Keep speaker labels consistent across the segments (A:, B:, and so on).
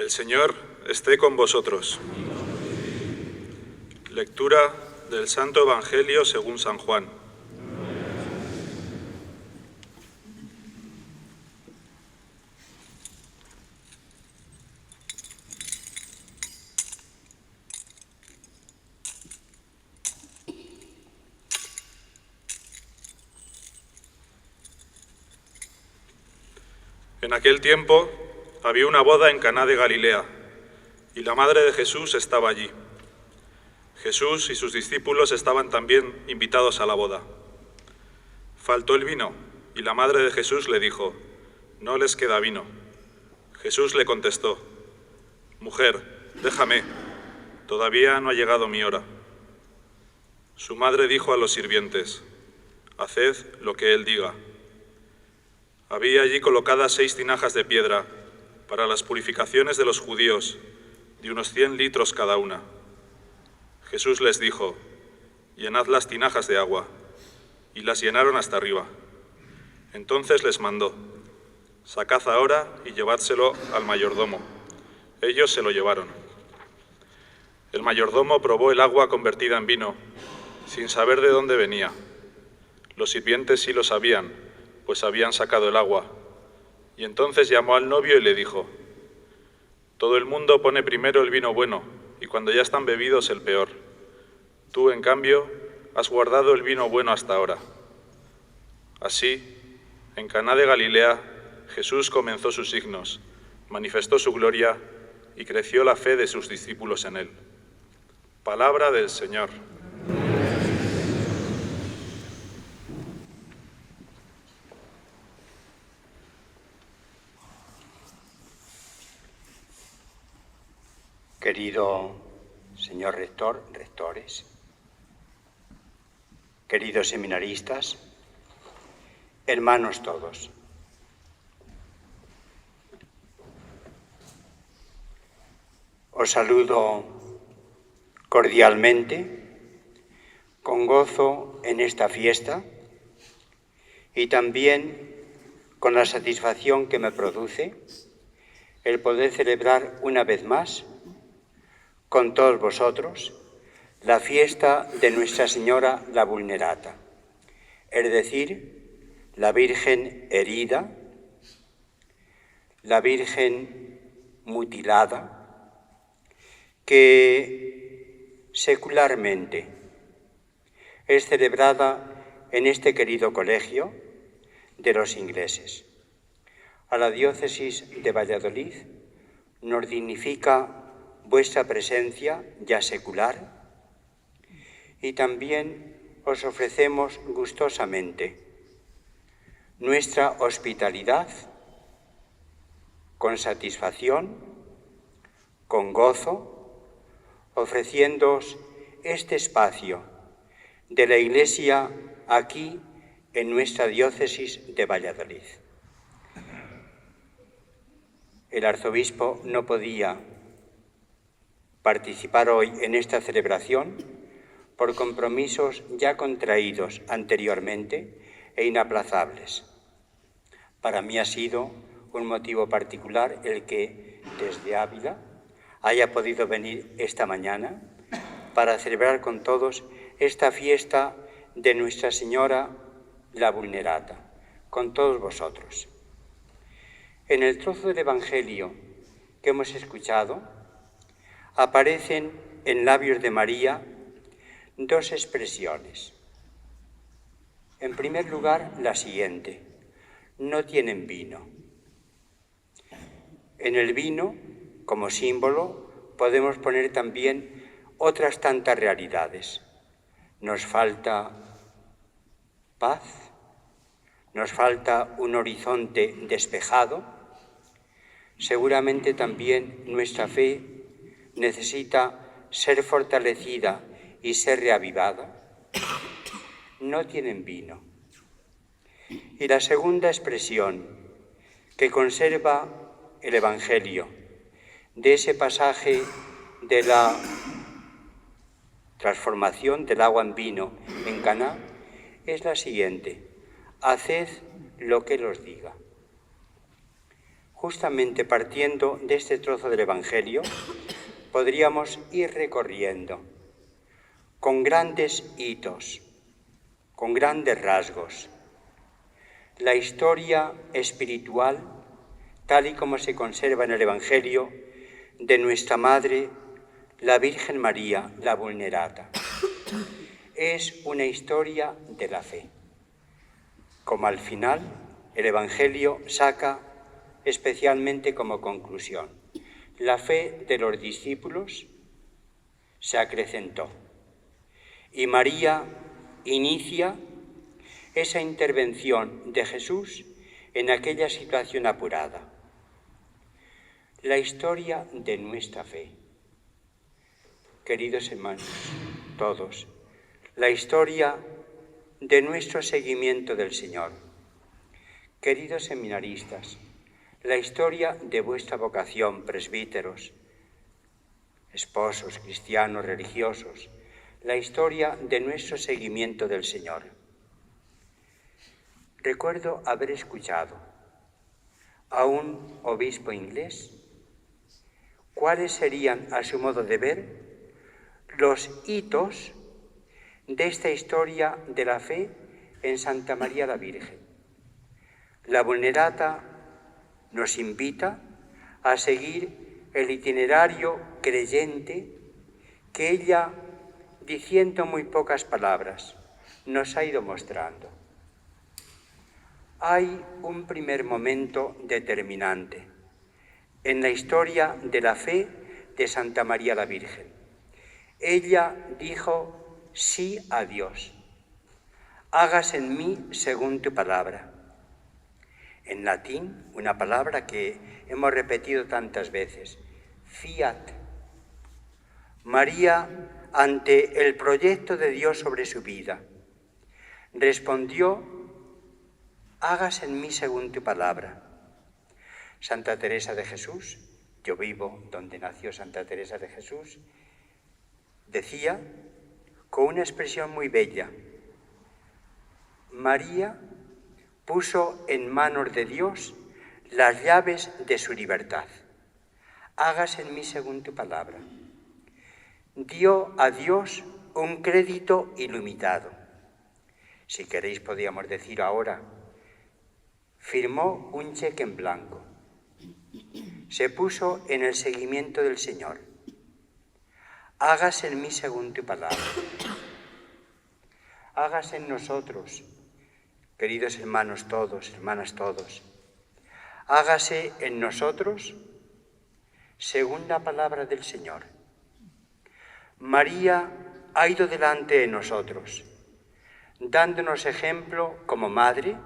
A: El Señor esté con vosotros. Lectura del Santo Evangelio según San Juan. En aquel tiempo había una boda en Caná de Galilea, y la madre de Jesús estaba allí. Jesús y sus discípulos estaban también invitados a la boda. Faltó el vino, y la madre de Jesús le dijo: «No les queda vino». Jesús le contestó: «Mujer, déjame, todavía no ha llegado mi hora». Su madre dijo a los sirvientes: «Haced lo que él diga». Había allí colocadas 6 tinajas de piedra para las purificaciones de los judíos, de unos 100 litros cada una. Jesús les dijo: «Llenad las tinajas de agua», y las llenaron hasta arriba. Entonces les mandó: «Sacad ahora y llevádselo al mayordomo». Ellos se lo llevaron. El mayordomo probó el agua convertida en vino, sin saber de dónde venía. Los sirvientes sí lo sabían, pues habían sacado el agua. Y entonces llamó al novio y le dijo: «Todo el mundo pone primero el vino bueno, y cuando ya están bebidos el peor. Tú, en cambio, has guardado el vino bueno hasta ahora». Así, en Caná de Galilea, Jesús comenzó sus signos, manifestó su gloria y creció la fe de sus discípulos en él. Palabra del Señor.
B: Querido señor rector, rectores, queridos seminaristas, hermanos todos, os saludo cordialmente, con gozo en esta fiesta y también con la satisfacción que me produce el poder celebrar una vez más con todos vosotros la fiesta de Nuestra Señora la Vulnerata, es decir, la Virgen herida, la Virgen mutilada, que secularmente es celebrada en este querido colegio de los ingleses. A la diócesis de Valladolid nos dignifica vuestra presencia ya secular, y también os ofrecemos gustosamente nuestra hospitalidad con satisfacción, con gozo, ofreciéndoos este espacio de la Iglesia aquí en nuestra diócesis de Valladolid. El arzobispo no podía participar hoy en esta celebración por compromisos ya contraídos anteriormente e inaplazables. Para mí ha sido un motivo particular el que desde Ávila haya podido venir esta mañana para celebrar con todos esta fiesta de Nuestra Señora la Vulnerata, con todos vosotros. En el trozo del Evangelio que hemos escuchado, aparecen en labios de María 2 expresiones. En primer lugar, la siguiente: no tienen vino. En el vino, como símbolo, podemos poner también otras tantas realidades. Nos falta paz, nos falta un horizonte despejado. Seguramente también nuestra fe necesita ser fortalecida y ser reavivada. No tienen vino. Y la segunda expresión que conserva el Evangelio de ese pasaje de la transformación del agua en vino en Caná es la siguiente: haced lo que él os diga. Justamente partiendo de este trozo del Evangelio, podríamos ir recorriendo con grandes hitos, con grandes rasgos, la historia espiritual, tal y como se conserva en el Evangelio, de nuestra Madre, la Virgen María, la Vulnerata. Es una historia de la fe. Como al final, el Evangelio saca especialmente como conclusión: la fe de los discípulos se acrecentó y María inicia esa intervención de Jesús en aquella situación apurada. La historia de nuestra fe. Queridos hermanos, todos, la historia de nuestro seguimiento del Señor. Queridos seminaristas, la historia de vuestra vocación, presbíteros, esposos, cristianos, religiosos, la historia de nuestro seguimiento del Señor. Recuerdo haber escuchado a un obispo inglés cuáles serían, a su modo de ver, los hitos de esta historia de la fe en Santa María la Virgen. La Vulnerata nos invita a seguir el itinerario creyente que ella, diciendo muy pocas palabras, nos ha ido mostrando. Hay un primer momento determinante en la historia de la fe de Santa María la Virgen. Ella dijo sí a Dios. Hágase en mí según tu palabra. En latín, una palabra que hemos repetido tantas veces, fiat. María, ante el proyecto de Dios sobre su vida, respondió: hágase en mí según tu palabra. Santa Teresa de Jesús, yo vivo donde nació Santa Teresa de Jesús, decía con una expresión muy bella: María puso en manos de Dios las llaves de su libertad. Hágase en mí según tu palabra. Dio a Dios un crédito ilimitado. Si queréis, podríamos decir ahora, firmó un cheque en blanco. Se puso en el seguimiento del Señor. Hágase en mí según tu palabra. Hágase en nosotros, queridos hermanos todos, hermanas todos. Hágase en nosotros según la palabra del Señor. María ha ido delante de nosotros, dándonos ejemplo como madre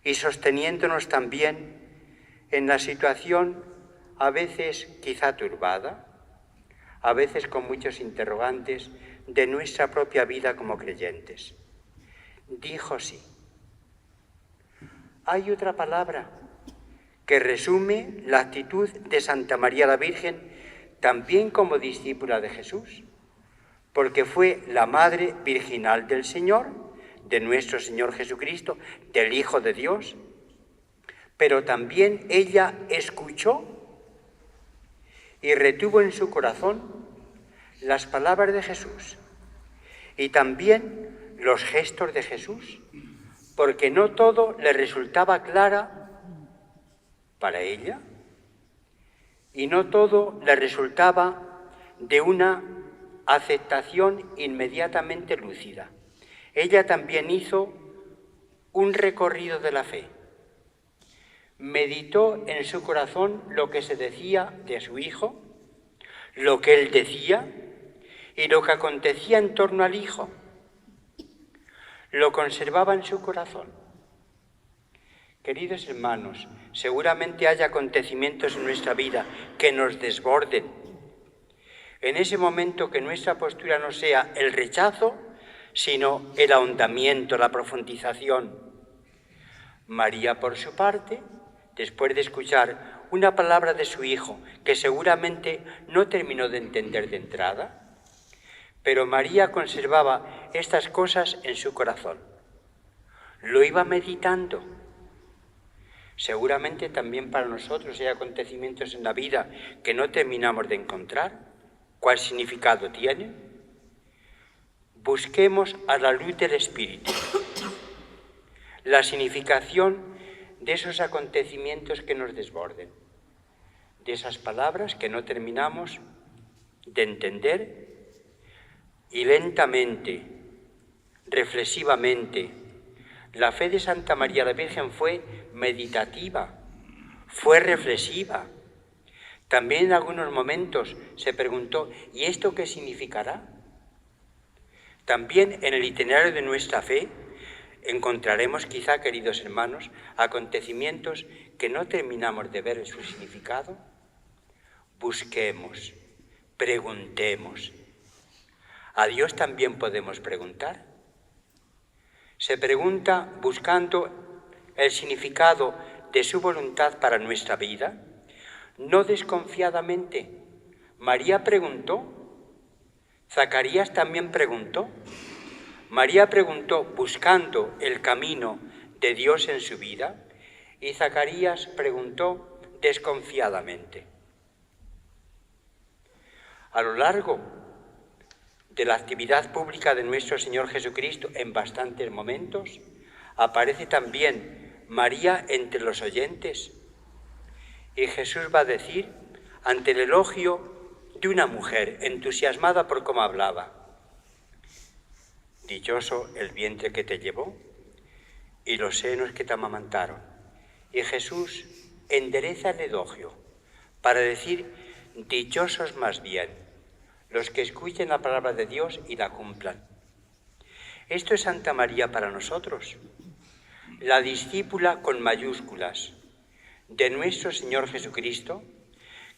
B: y sosteniéndonos también en la situación a veces quizá turbada, a veces con muchos interrogantes de nuestra propia vida como creyentes. Dijo sí. Hay otra palabra que resume la actitud de Santa María la Virgen también como discípula de Jesús, porque fue la madre virginal del Señor, de nuestro Señor Jesucristo, del Hijo de Dios, pero también ella escuchó y retuvo en su corazón las palabras de Jesús y también los gestos de Jesús, porque no todo le resultaba clara para ella y no todo le resultaba de una aceptación inmediatamente lúcida. Ella también hizo un recorrido de la fe. Meditó en su corazón lo que se decía de su hijo, lo que él decía y lo que acontecía en torno al hijo. Lo conservaba en su corazón. Queridos hermanos, seguramente haya acontecimientos en nuestra vida que nos desborden. En ese momento que nuestra postura no sea el rechazo, sino el ahondamiento, la profundización. María, por su parte, después de escuchar una palabra de su hijo que seguramente no terminó de entender de entrada, pero María conservaba estas cosas en su corazón. Lo iba meditando. Seguramente también para nosotros hay acontecimientos en la vida que no terminamos de encontrar. ¿Cuál significado tienen? Busquemos a la luz del Espíritu la significación de esos acontecimientos que nos desborden, de esas palabras que no terminamos de entender, y lentamente, reflexivamente, la fe de Santa María la Virgen fue meditativa, fue reflexiva. También en algunos momentos se preguntó, ¿y esto qué significará? También en el itinerario de nuestra fe encontraremos quizá, queridos hermanos, acontecimientos que no terminamos de ver su significado. Busquemos, preguntemos. A Dios también podemos preguntar. Se pregunta buscando el significado de su voluntad para nuestra vida, no desconfiadamente. María preguntó, Zacarías también preguntó. María preguntó buscando el camino de Dios en su vida y Zacarías preguntó desconfiadamente. A lo largo de la actividad pública de nuestro Señor Jesucristo, en bastantes momentos, aparece también María entre los oyentes. Y Jesús va a decir, ante el elogio de una mujer entusiasmada por cómo hablaba, dichoso el vientre que te llevó y los senos que te amamantaron. Y Jesús endereza el elogio para decir, dichosos más bien los que escuchen la palabra de Dios y la cumplan. Esto es Santa María para nosotros, la discípula con mayúsculas de nuestro Señor Jesucristo,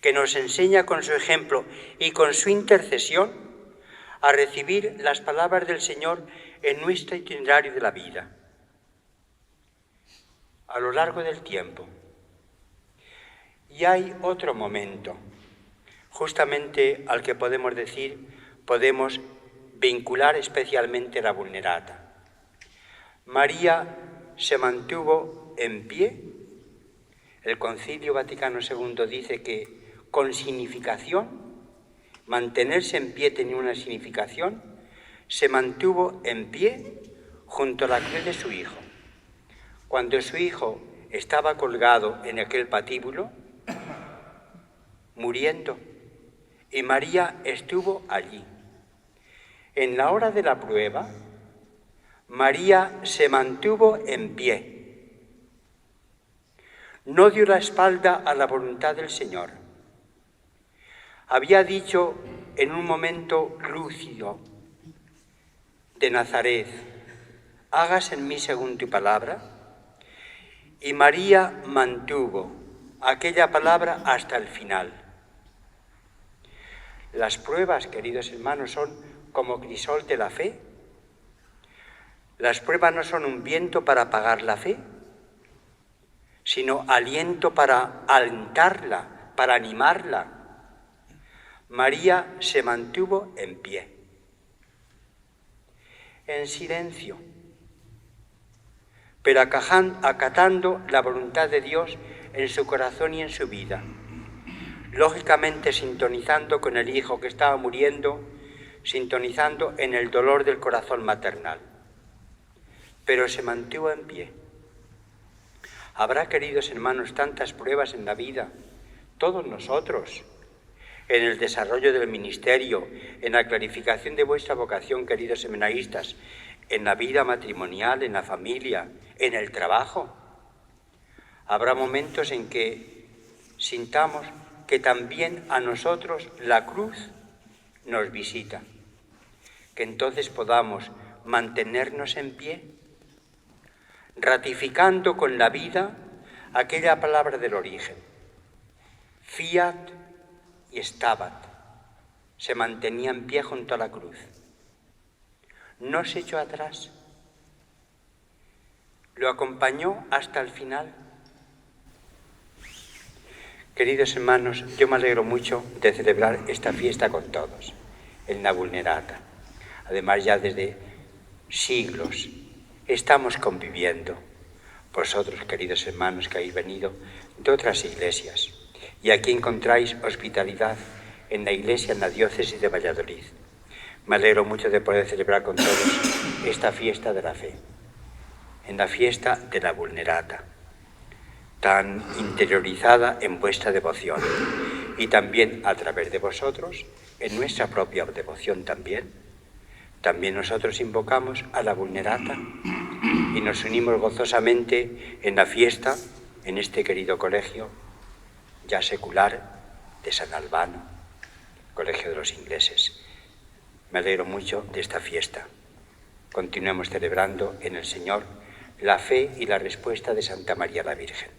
B: que nos enseña con su ejemplo y con su intercesión a recibir las palabras del Señor en nuestro itinerario de la vida, a lo largo del tiempo. Y hay otro momento, justamente al que podemos vincular especialmente la Vulnerata. María se mantuvo en pie. El Concilio Vaticano II dice que con significación, mantenerse en pie tenía una significación, se mantuvo en pie junto a la cruz de su hijo. Cuando su hijo estaba colgado en aquel patíbulo, muriendo, y María estuvo allí. En la hora de la prueba, María se mantuvo en pie. No dio la espalda a la voluntad del Señor. Había dicho en un momento lúcido de Nazaret, hágase en mí según tu palabra, y María mantuvo aquella palabra hasta el final. Las pruebas, queridos hermanos, son como crisol de la fe. Las pruebas no son un viento para apagar la fe, sino aliento para alentarla, para animarla. María se mantuvo en pie, en silencio, pero acatando la voluntad de Dios en su corazón y en su vida, lógicamente sintonizando con el hijo que estaba muriendo, sintonizando en el dolor del corazón maternal, pero se mantuvo en pie. Habrá, queridos hermanos, tantas pruebas en la vida, todos nosotros, en el desarrollo del ministerio, en la clarificación de vuestra vocación, queridos seminaristas, en la vida matrimonial, en la familia, en el trabajo. Habrá momentos en que sintamos que también a nosotros la cruz nos visita, que entonces podamos mantenernos en pie, ratificando con la vida aquella palabra del origen, fiat y stabat, se mantenía en pie junto a la cruz. No se echó atrás, lo acompañó hasta el final. Queridos hermanos, yo me alegro mucho de celebrar esta fiesta con todos, en la Vulnerata. Además, ya desde siglos estamos conviviendo, vosotros, queridos hermanos, que habéis venido de otras iglesias, y aquí encontráis hospitalidad en la iglesia, en la diócesis de Valladolid. Me alegro mucho de poder celebrar con todos esta fiesta de la fe, en la fiesta de la Vulnerata, tan interiorizada en vuestra devoción, y también a través de vosotros, en nuestra propia devoción también. También nosotros invocamos a la Vulnerata y nos unimos gozosamente en la fiesta, en este querido colegio ya secular de San Albano, Colegio de los Ingleses. Me alegro mucho de esta fiesta. Continuemos celebrando en el Señor la fe y la respuesta de Santa María la Virgen.